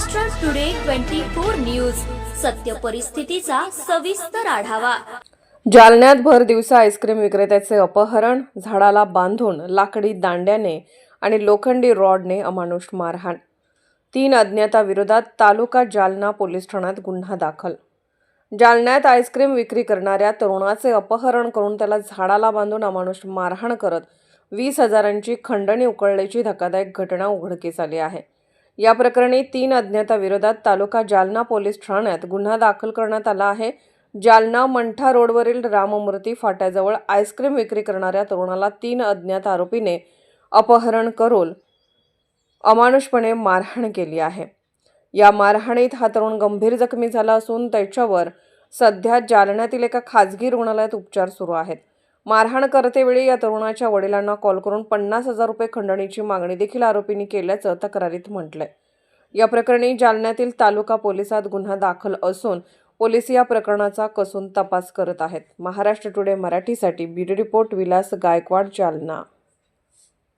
Maharashtra today 24 news सत्य परिस्थितीचा सविस्तर आढावा। जालन्यात भर दिवसा आईस्क्रीम विक्रेत्याचे अपहरण, झाडाला बांधून लाकडी दांड्याने आणि लोखंडी रॉडने अमानुष मारहाण। 3 अज्ञाताविरोधात तालुका जालना पोलीस ठाण्यात गुन्हा दाखल। जालन्यात आईस्क्रीम विक्री करणाऱ्या तरुणाचे अपहरण करून त्याला झाडाला बांधून अमानुष मारहाण करत 20,000ची खंडणी उकळल्याची धक्कादायक घटना उघडकीस आली आहे। या प्रकरणी 3 अज्ञाताविरोधात तालुका जालना पोलीस ठाण्यात गुन्हा दाखल करण्यात आला आहे। जालना मंठा रोडवरील राममूर्ती फाट्याजवळ आईस्क्रीम विक्री करणाऱ्या तरुणाला 3 अज्ञात आरोपीने अपहरण करून अमानुषपणे मारहाण केली आहे। या मारहाणीत हा तरुण गंभीर जखमी झाला असून त्याच्यावर सध्या जालन्यातील एका खासगी रुग्णालयात उपचार सुरू आहेत। मारहाण करतेवेळी या तरुणाच्या वडिलांना कॉल करून 50,000 रुपये खंडणीची मागणी देखील आरोपींनी केल्याचं तक्रारीत म्हटलंय। या प्रकरणी जालन्यातील तालुका पोलिसात गुन्हा दाखल असून पोलीस या प्रकरणाचा कसून तपास करत आहेत। महाराष्ट्र टुडे मराठीसाठी ब्युरो रिपोर्ट विलास गायकवाड, जालना।